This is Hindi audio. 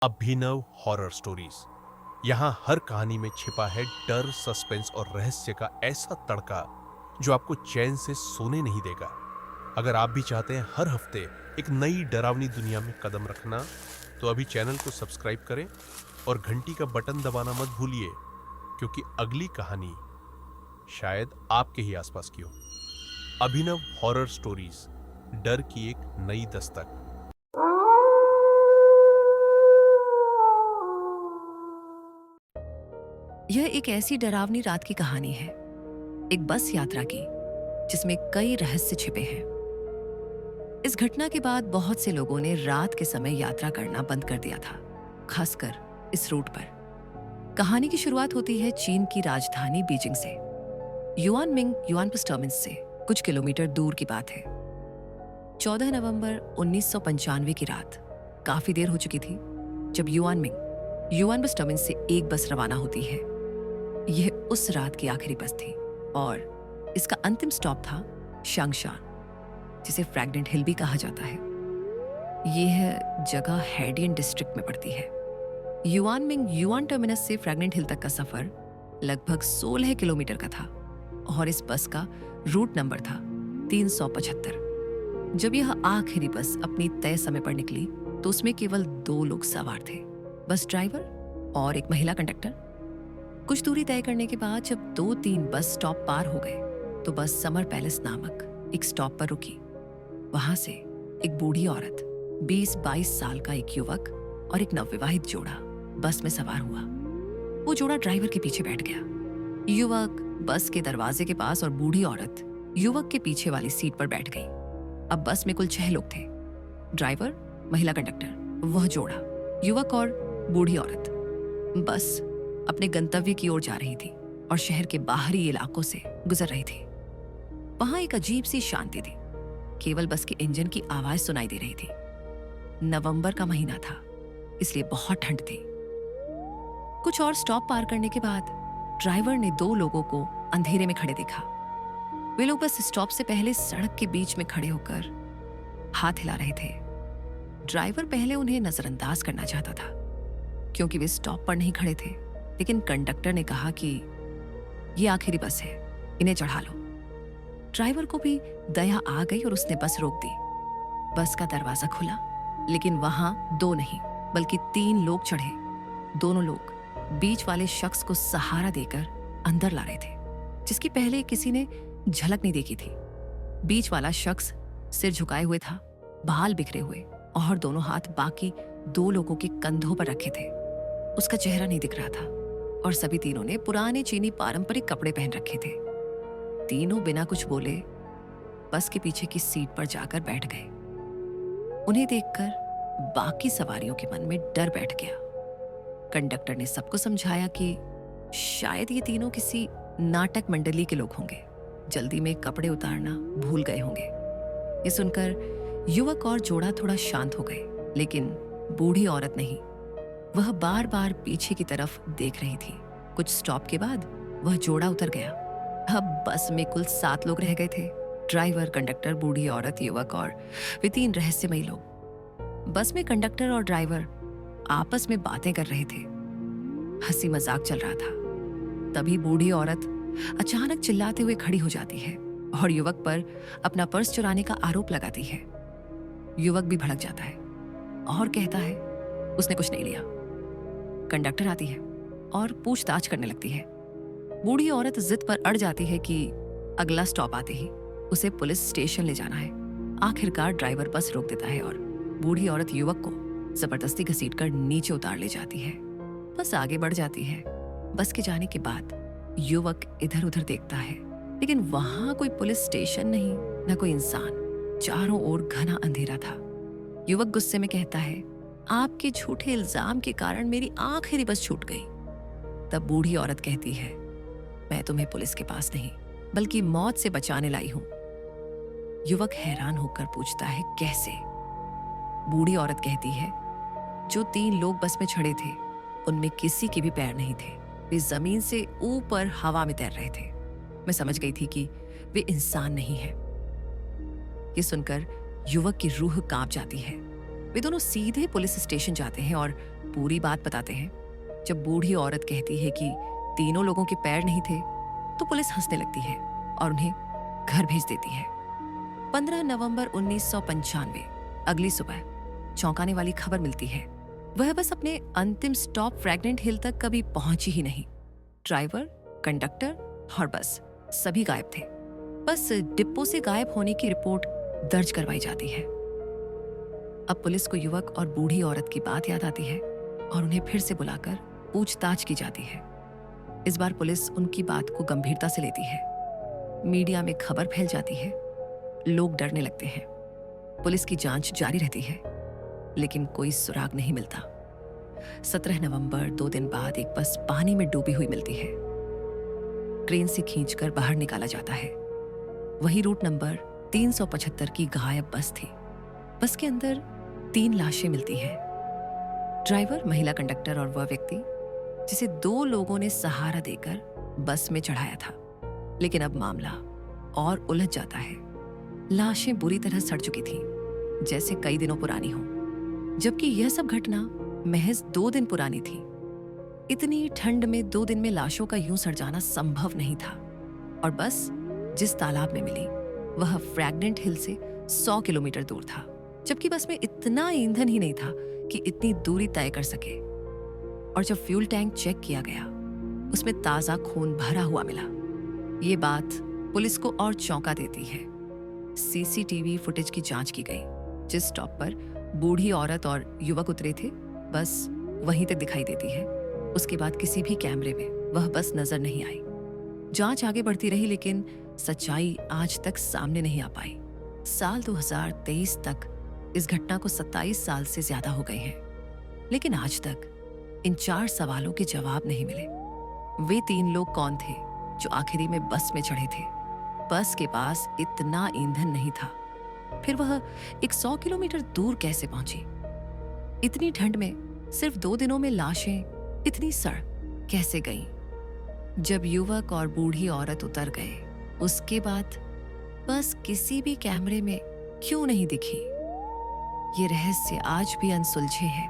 अभिनव हॉरर स्टोरीज। यहाँ हर कहानी में छिपा है डर, सस्पेंस और रहस्य का ऐसा तड़का जो आपको चैन से सोने नहीं देगा। अगर आप भी चाहते हैं हर हफ्ते एक नई डरावनी दुनिया में कदम रखना, तो अभी चैनल को सब्सक्राइब करें और घंटी का बटन दबाना मत भूलिए, क्योंकि अगली कहानी शायद आपके ही आसपास की हो। अभिनव हॉरर स्टोरीज, डर की एक नई दस्तक। यह एक ऐसी डरावनी रात की कहानी है, एक बस यात्रा की, जिसमें कई रहस्य छिपे हैं। इस घटना के बाद बहुत से लोगों ने रात के समय यात्रा करना बंद कर दिया था, खासकर इस रूट पर। कहानी की शुरुआत होती है चीन की राजधानी बीजिंग से। युआनमिंग युआनपस टर्मिनस से कुछ किलोमीटर दूर की बात है। 14 नवंबर 1995 की रात। काफी देर हो चुकी थी जब युआनमिंग युआनपस टर्मिनस से एक बस रवाना होती है। यह उस रात की आखिरी बस थी और इसका अंतिम स्टॉप था शांगशान, जिसे फ्रैग्नेंट हिल भी कहा जाता है। यह जगह हैडियन डिस्ट्रिक्ट में पड़ती है। युआनमिंग युआन टर्मिनस से फ्रैग्नेंट हिल तक का सफर लगभग 16 किलोमीटर का था और इस बस का रूट नंबर था 375। जब यह आखिरी बस अपनी तय समय पर निकली तो उसमें केवल 2 लोग सवार थे, बस ड्राइवर और एक महिला कंडक्टर। कुछ दूरी तय करने के बाद जब 2-3 बस स्टॉप पार हो गए तो बस समर पैलेस नामक एक स्टॉप पर रुकी। वहां से एक बूढ़ी औरत, 20-22 साल का एक युवक और एक नवविवाहित जोड़ा बस में सवार हुआ। वो जोड़ा ड्राइवर के पीछे बैठ गया। युवक बस के दरवाजे के पास और बूढ़ी औरत युवक के पीछे वाली सीट पर बैठ गई। अब बस में कुल 6 लोग थे, ड्राइवर, महिला कंडक्टर, वह जोड़ा, युवक और बूढ़ी औरत। बस अपने गंतव्य की ओर जा रही थी और शहर के बाहरी इलाकों से गुजर रही थी। वहां एक अजीब सी शांति थी, केवल बस के इंजन की आवाज सुनाई दे रही थी। नवंबर का महीना था, इसलिए बहुत ठंड थी। कुछ और स्टॉप पार करने के बाद ड्राइवर ने 2 लोगों को अंधेरे में खड़े देखा। वे लोग बस स्टॉप से पहले सड़क के बीच में खड़े होकर हाथ हिला रहे थे। ड्राइवर पहले उन्हें नजरअंदाज करना चाहता था क्योंकि वे स्टॉप पर नहीं खड़े थे, लेकिन कंडक्टर ने कहा कि ये आखिरी बस है, इन्हें चढ़ा लो। ड्राइवर को भी दया आ गई और उसने बस रोक दी। बस का दरवाजा खुला, लेकिन वहां 2 नहीं बल्कि 3 लोग चढ़े। दोनों लोग बीच वाले शख्स को सहारा देकर अंदर ला रहे थे, जिसकी पहले किसी ने झलक नहीं देखी थी। बीच वाला शख्स सिर झुकाए हुए था, बाल बिखरे हुए और दोनों हाथ बाकी 2 लोगों के कंधों पर रखे थे। उसका चेहरा नहीं दिख रहा था और सभी तीनों ने पुराने चीनी पारंपरिक कपड़े पहन रखे थे। तीनों बिना कुछ बोले बस के पीछे की सीट पर जाकर बैठ गए। उन्हें देखकर बाकी सवारियों के मन में डर बैठ गया। कंडक्टर ने सबको समझाया कि शायद ये तीनों किसी नाटक मंडली के लोग होंगे, जल्दी में कपड़े उतारना भूल गए होंगे। ये सुनकर युवक और जोड़ा थोड़ा शांत हो गए, लेकिन बूढ़ी औरत नहीं। वह बार बार पीछे की तरफ देख रही थी। कुछ स्टॉप के बाद वह जोड़ा उतर गया। अब बस में कुल 7 लोग रह गए थे, ड्राइवर, कंडक्टर, बूढ़ी औरत, युवक और वे 3 रहस्यमयी लोग। बस में कंडक्टर और ड्राइवर आपस में बातें कर रहे थे, हंसी मजाक चल रहा था। तभी बूढ़ी औरत अचानक चिल्लाते हुए खड़ी हो जाती है और युवक पर अपना पर्स चुराने का आरोप लगाती है। युवक भी भड़क जाता है और कहता है उसने कुछ नहीं लिया। कंडक्टर आती है और पूछताछ करने लगती है। बूढ़ी औरत जिद पर अड़ जाती है कि अगला स्टॉप आते ही उसे पुलिस स्टेशन ले जाना है। आखिरकार ड्राइवर बस रोक देता है और बूढ़ी औरत युवक को जबरदस्ती घसीटकर नीचे उतार ले जाती है। बस आगे बढ़ जाती है। बस के जाने के बाद युवक इधर उधर देखता है, लेकिन वहां कोई पुलिस स्टेशन नहीं, न कोई इंसान। चारों ओर घना अंधेरा था। युवक गुस्से में कहता है, आपके झूठे इल्जाम के कारण मेरी आखिरी बस छूट गई। तब बूढ़ी औरत कहती है, मैं तुम्हें पुलिस के पास नहीं बल्कि मौत से बचाने लाई हूं। युवक हैरान होकर पूछता है, कैसे? बूढ़ी औरत कहती है, जो 3 लोग बस में चढ़े थे उनमें किसी के भी पैर नहीं थे। वे जमीन से ऊपर हवा में तैर रहे थे। मैं समझ गई थी कि वे इंसान नहीं हैं। ये सुनकर युवक की रूह कांप जाती है। वे दोनों सीधे पुलिस स्टेशन जाते हैं और पूरी बात बताते हैं। जब बूढ़ी औरत कहती है कि तीनों लोगों के पैर नहीं थे, तो पुलिस हंसने लगती है और उन्हें घर भेज देती है। 15 नवंबर 1995 अगली सुबह चौंकाने वाली खबर मिलती है। वह बस अपने अंतिम स्टॉप फ्रैग्नेंट हिल तक कभी पहुंची ही नहीं। ड्राइवर, कंडक्टर और बस सभी गायब थे। बस डिपो से गायब होने की रिपोर्ट दर्ज करवाई जाती है। अब पुलिस को युवक और बूढ़ी औरत की बात याद आती है और उन्हें फिर से बुलाकर पूछताछ की जाती है। इस बार पुलिस उनकी बात को गंभीरता से लेती है। मीडिया में खबर फैल जाती है, लोग डरने लगते हैं। पुलिस की जांच जारी रहती है, लेकिन कोई सुराग नहीं मिलता। 17 नवंबर 2 दिन बाद एक बस पानी में डूबी हुई मिलती है। क्रेन से खींचकर बाहर निकाला जाता है। वही रूट नंबर 375 की गायब बस थी। बस के अंदर 3 लाशें मिलती हैं। ड्राइवर, महिला कंडक्टर और वह व्यक्ति जिसे 2 लोगों ने सहारा देकर बस में चढ़ाया था। लेकिन अब मामला और उलझ जाता है। लाशें बुरी तरह सड़ चुकी थीं, जैसे कई दिनों पुरानी हो, जबकि यह सब घटना महज 2 दिन पुरानी थी। इतनी ठंड में 2 दिन में लाशों का यूं सड़ जाना संभव नहीं था। और बस जिस तालाब में मिली वह फ्रैग्नेंट हिल से 100 किलोमीटर दूर था, जबकि बस में इतना ईंधन ही नहीं था कि इतनी दूरी तय कर सके। और जब फ्यूल टैंक चेक किया गया, उसमें ताजा खून भरा हुआ मिला। ये बात पुलिस को और चौंका देती है। सीसीटीवी फुटेज की जांच की गई। जिस स्टॉप पर बूढ़ी औरत और युवक उतरे थे, बस वहीं तक दिखाई देती है। उसके बाद किसी भी कैमरे में वह बस नजर नहीं आई। जांच आगे बढ़ती रही, लेकिन सच्चाई आज तक सामने नहीं आ पाई। साल 2023 तक इस घटना को 27 साल से ज्यादा हो गए हैं, लेकिन आज तक इन 4 सवालों के जवाब नहीं मिले। वे 3 लोग कौन थे जो आखिरी में बस में चढ़े थे? बस के पास इतना ईंधन नहीं था, फिर वह 100 किलोमीटर दूर कैसे पहुंची? इतनी ठंड में सिर्फ 2 दिनों में लाशें इतनी सड़ कैसे गईं? जब युवक और बूढ़ी औरत उतर गए, उसके बाद बस किसी भी कैमरे में क्यों नहीं दिखी? ये रहस्य आज भी अनसुलझे है।